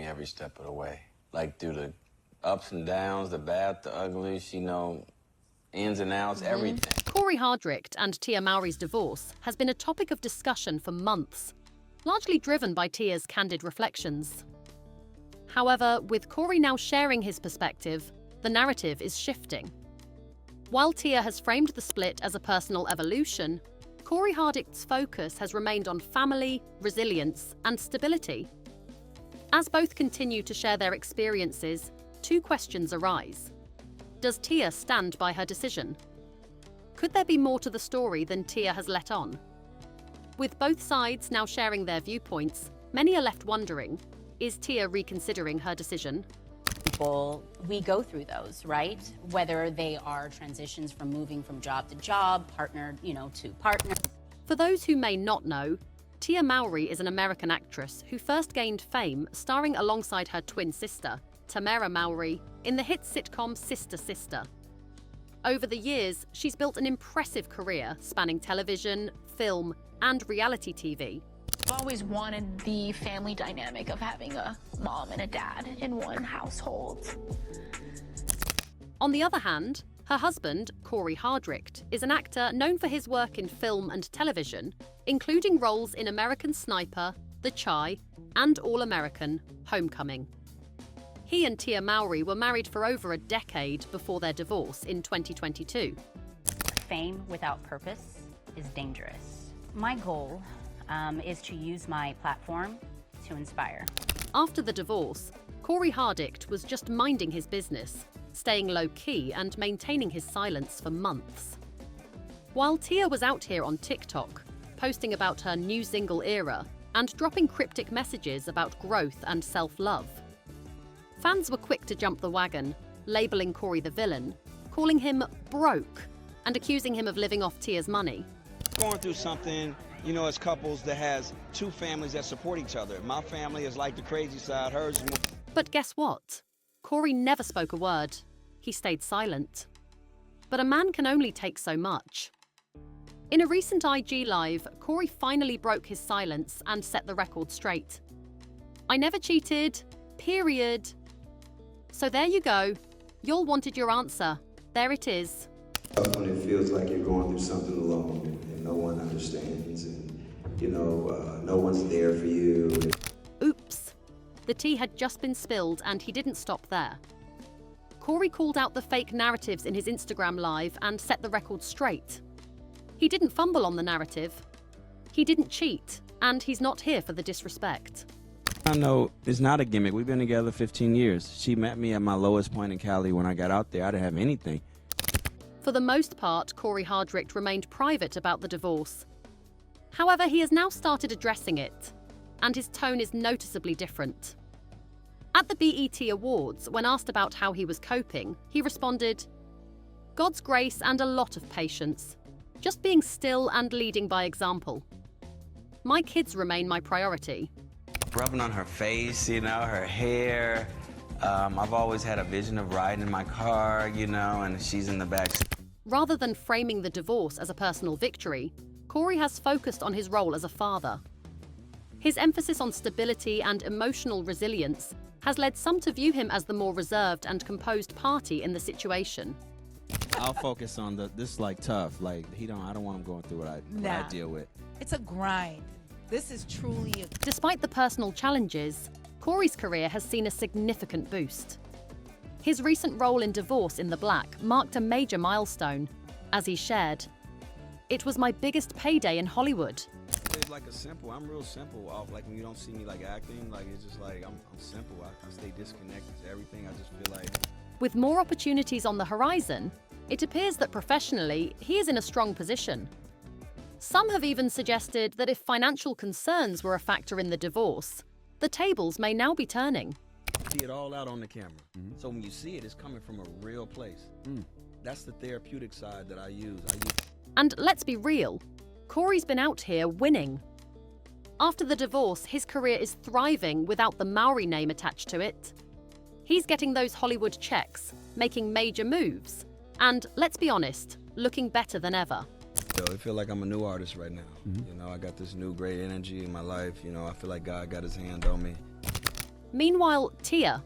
me every step of the way. Like, through the ups and downs, the bad, the ugly, she know ins and outs, everything. Cory Hardrict and Tia Mowry's divorce has been a topic of discussion for months, largely driven by Tia's candid reflections. However, with Cory now sharing his perspective, the narrative is shifting. While Tia has framed the split as a personal evolution, Cory Hardrict's focus has remained on family, resilience, and stability. As both continue to share their experiences, two questions arise. Does Tia stand by her decision? Could there be more to the story than Tia has let on? With both sides now sharing their viewpoints, many are left wondering, is Tia reconsidering her decision? We go through those, right? Whether they are transitions from moving from job to job, partner, to partner. For those who may not know, Tia Mowry is an American actress who first gained fame starring alongside her twin sister, Tamara Mowry, in the hit sitcom Sister Sister. Over the years, she's built an impressive career spanning television, film, and reality TV. I've always wanted the family dynamic of having a mom and a dad in one household. On the other hand, her husband, Cory Hardrict, is an actor known for his work in film and television, including roles in American Sniper, The Chi, and All American, Homecoming. He and Tia Mowry were married for over a decade before their divorce in 2022. Fame without purpose is dangerous. My goal is to use my platform to inspire. After the divorce, Cory Hardrict was just minding his business, staying low-key and maintaining his silence for months. While Tia was out here on TikTok, posting about her new single era and dropping cryptic messages about growth and self-love. Fans were quick to jump the wagon, labeling Cory the villain, calling him broke, and accusing him of living off Tia's money. Going through something, as couples that has two families that support each other. My family is like the crazy side, hers is more. But guess what? Cory never spoke a word. He stayed silent. But a man can only take so much. In a recent IG Live, Cory finally broke his silence and set the record straight. I never cheated, period. So there you go. Y'all wanted your answer. There it is. When it feels like you're going through something alone and no one understands and, no one's there for you. Oops. The tea had just been spilled and he didn't stop there. Cory called out the fake narratives in his Instagram Live and set the record straight. He didn't fumble on the narrative. He didn't cheat, and he's not here for the disrespect. I know it's not a gimmick. We've been together 15 years. She met me at my lowest point in Cali when I got out there. I didn't have anything. For the most part, Cory Hardrict remained private about the divorce. However, he has now started addressing it, and his tone is noticeably different. At the BET Awards, when asked about how he was coping, he responded, "God's grace and a lot of patience. Just being still and leading by example. My kids remain my priority." Rubbing on her face, her hair. I've always had a vision of riding in my car, and she's in the back. Rather than framing the divorce as a personal victory, Cory has focused on his role as a father. His emphasis on stability and emotional resilience has led some to view him as the more reserved and composed party in the situation. I'll focus on this tough. I don't want him going through what I deal with. It's a grind. This is truly Despite the personal challenges, Cory's career has seen a significant boost. His recent role in Divorce in the Black marked a major milestone, as he shared, "It was my biggest payday in Hollywood." It's I'm real simple. When you don't see me acting, it's just I'm simple. I stay disconnected to everything. I just feel like. With more opportunities on the horizon, it appears that professionally, he is in a strong position. Some have even suggested that if financial concerns were a factor in the divorce, the tables may now be turning. See it all out on the camera. So when you see it, it's coming from a real place. That's the therapeutic side that I use. And let's be real, Cory's been out here winning. After the divorce, his career is thriving without the Mowry name attached to it. He's getting those Hollywood checks, making major moves, and let's be honest, looking better than ever. I feel like I'm a new artist right now. I got this new great energy in my life. I feel like God got his hand on me. Meanwhile, Tia.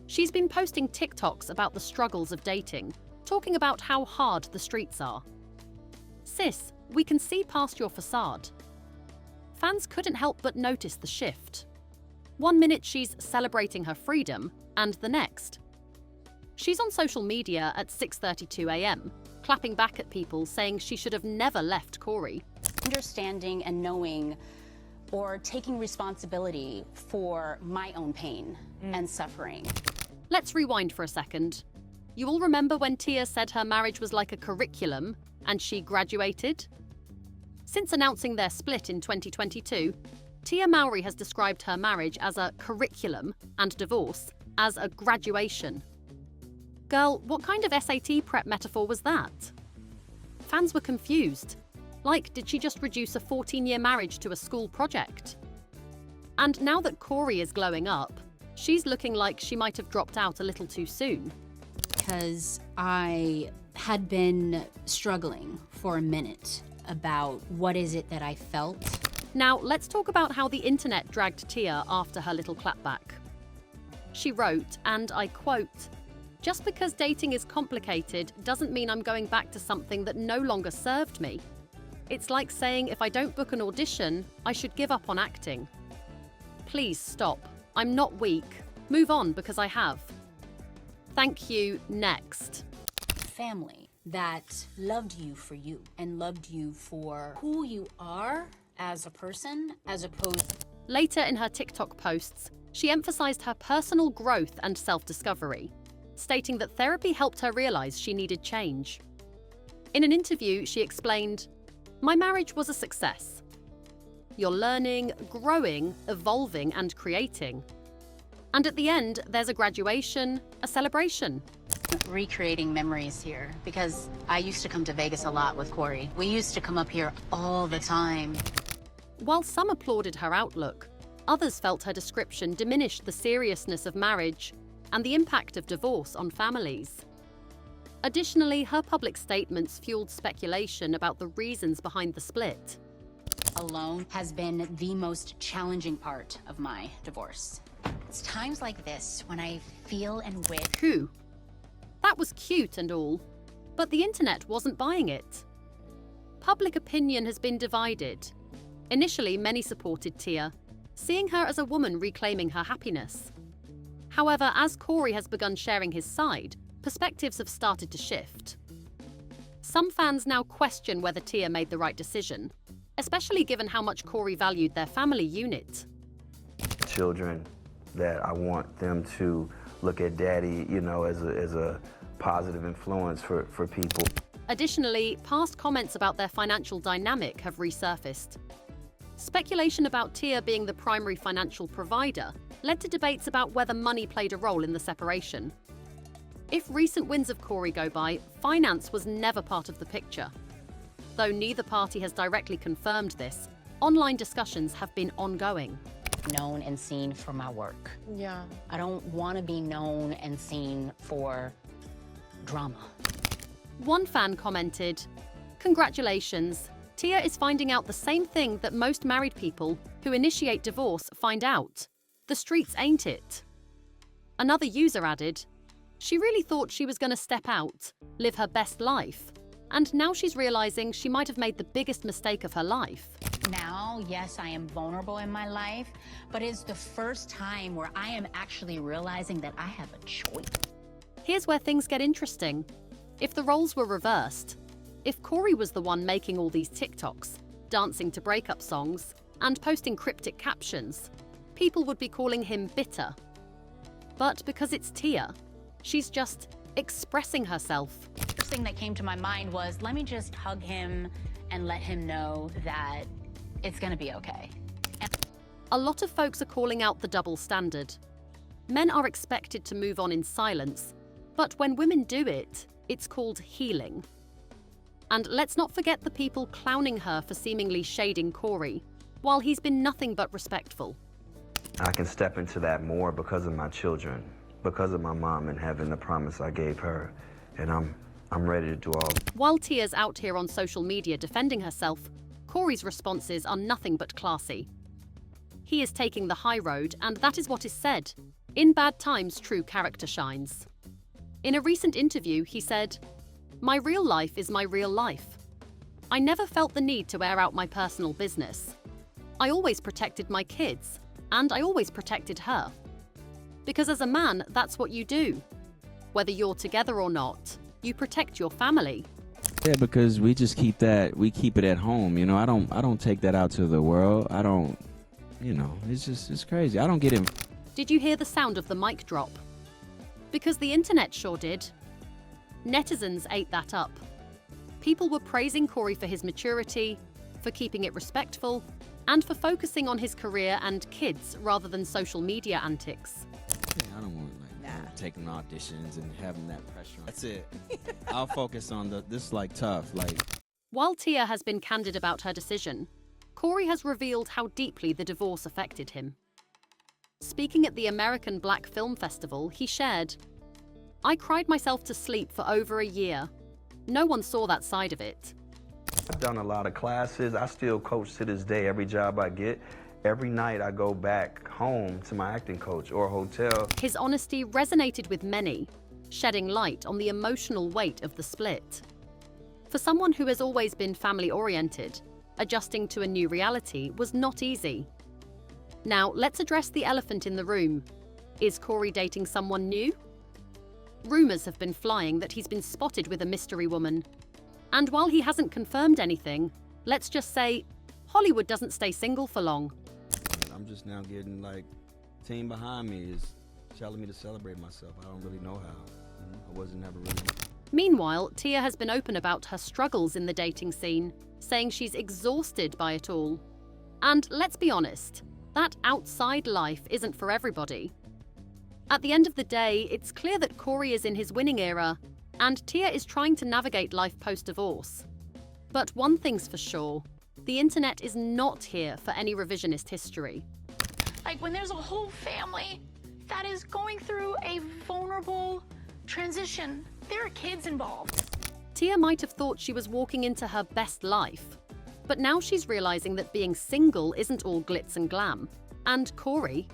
She's been posting TikToks about the struggles of dating, talking about how hard the streets are. Sis, we can see past your facade. Fans couldn't help but notice the shift. 1 minute she's celebrating her freedom, and the next, she's on social media at 6:32 a.m., clapping back at people saying she should have never left Cory. Understanding and knowing or taking responsibility for my own pain and suffering. Let's rewind for a second. You all remember when Tia said her marriage was like a curriculum and she graduated? Since announcing their split in 2022, Tia Mowry has described her marriage as a curriculum and divorce as a graduation. Girl, what kind of SAT prep metaphor was that? Fans were confused. Like, did she just reduce a 14-year marriage to a school project? And now that Cory is glowing up, she's looking like she might have dropped out a little too soon. Because I had been struggling for a minute about what is it that I felt. Now, let's talk about how the internet dragged Tia after her little clapback. She wrote, and I quote, "Just because dating is complicated doesn't mean I'm going back to something that no longer served me. It's like saying if I don't book an audition, I should give up on acting. Please stop. I'm not weak. Move on because I have. Thank you, next." Family that loved you for you and loved you for who you are as a person, as opposed. Later in her TikTok posts, she emphasized her personal growth and self-discovery, stating that therapy helped her realize she needed change. In an interview, she explained, "My marriage was a success. You're learning, growing, evolving, and creating. And at the end, there's a graduation, a celebration." Recreating memories here because I used to come to Vegas a lot with Cory. We used to come up here all the time. While some applauded her outlook, others felt her description diminished the seriousness of marriage and the impact of divorce on families. Additionally, her public statements fueled speculation about the reasons behind the split. Alone has been the most challenging part of my divorce. It's times like this when I feel and wish. Who? That was cute and all, but the internet wasn't buying it. Public opinion has been divided. Initially, many supported Tia, seeing her as a woman reclaiming her happiness. However, as Cory has begun sharing his side, perspectives have started to shift. Some fans now question whether Tia made the right decision, especially given how much Cory valued their family unit. Children, that I want them to look at daddy, as a positive influence for people. Additionally, past comments about their financial dynamic have resurfaced. Speculation about Tia being the primary financial provider led to debates about whether money played a role in the separation. If recent wins of Cory go by, finance was never part of the picture. Though neither party has directly confirmed this, online discussions have been ongoing. Known and seen for my work. Yeah. I don't want to be known and seen for drama. One fan commented, "Congratulations, Tia is finding out the same thing that most married people who initiate divorce find out. The streets ain't it." Another user added, "She really thought she was going to step out, live her best life, and now she's realizing she might have made the biggest mistake of her life." Now, yes, I am vulnerable in my life, but it's the first time where I am actually realizing that I have a choice. Here's where things get interesting. If the roles were reversed, if Cory was the one making all these TikToks, dancing to breakup songs, and posting cryptic captions, people would be calling him bitter. But because it's Tia, she's just expressing herself. First thing that came to my mind was, let me just hug him and let him know that it's gonna be okay. A lot of folks are calling out the double standard. Men are expected to move on in silence, but when women do it, it's called healing. And let's not forget the people clowning her for seemingly shading Cory, while he's been nothing but respectful. I can step into that more because of my children, because of my mom and having the promise I gave her, and I'm ready to do all. While Tia's out here on social media defending herself, Cory's responses are nothing but classy. he is taking the high road, and that is what is said. In bad times, true character shines. In a recent interview, he said, "My real life is my real life. I never felt the need to air out my personal business. I always protected my kids, and I always protected her. Because as a man, that's what you do. Whether you're together or not, you protect your family." Yeah, because we just keep it at home. You know, I don't take that out to the world. I don't, you know, it's crazy. I don't get it. Did you hear the sound of the mic drop? Because the internet sure did. Netizens ate that up. People were praising Cory for his maturity, for keeping it respectful, and for focusing on his career and kids rather than social media antics. Yeah, I don't want taking auditions and having that pressure. That's it. I'll focus on this tough. While Tia has been candid about her decision, Cory has revealed how deeply the divorce affected him. Speaking at the American Black Film Festival, he shared, "I cried myself to sleep for over a year. No one saw that side of it. I've done a lot of classes. I still coach to this day, every job I get. Every night I go back home to my acting coach or hotel." His honesty resonated with many, shedding light on the emotional weight of the split. For someone who has always been family-oriented, adjusting to a new reality was not easy. Now, let's address the elephant in the room. Is Cory dating someone new? Rumors have been flying that he's been spotted with a mystery woman. And while he hasn't confirmed anything, let's just say, Hollywood doesn't stay single for long. I'm just now getting team behind me is telling me to celebrate myself. I don't really know how. I wasn't never really. Meanwhile, Tia has been open about her struggles in the dating scene, saying she's exhausted by it all. And let's be honest, that outside life isn't for everybody. At the end of the day, it's clear that Cory is in his winning era, and Tia is trying to navigate life post-divorce. But one thing's for sure, the internet is not here for any revisionist history. Like when there's a whole family that is going through a vulnerable transition, there are kids involved. Tia might have thought she was walking into her best life, but now she's realizing that being single isn't all glitz and glam. And Cory?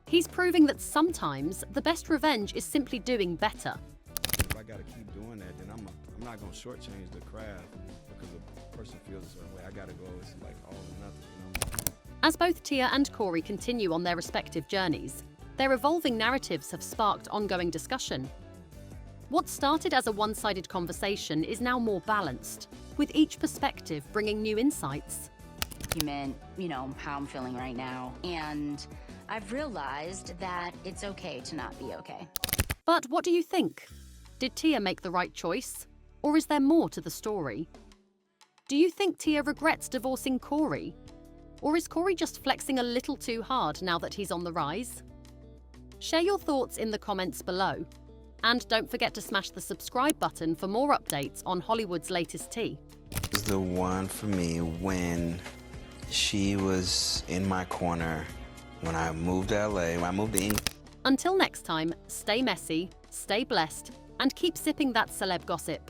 He's proving that sometimes the best revenge is simply doing better. If I gotta keep doing that, then I'm not gonna shortchange the craft because a person feels a certain way. I gotta go. It's all or nothing, As both Tia and Cory continue on their respective journeys, their evolving narratives have sparked ongoing discussion. What started as a one-sided conversation is now more balanced, with each perspective bringing new insights. You meant, how I'm feeling right now. And I've realized that it's okay to not be okay. But what do you think? Did Tia make the right choice? Or is there more to the story? Do you think Tia regrets divorcing Cory? Or is Cory just flexing a little too hard now that he's on the rise? Share your thoughts in the comments below. And don't forget to smash the subscribe button for more updates on Hollywood's latest tea. It was the one for me when she was in my corner when I moved to LA, when I moved to England. Until next time, stay messy, stay blessed, and keep sipping that celeb gossip.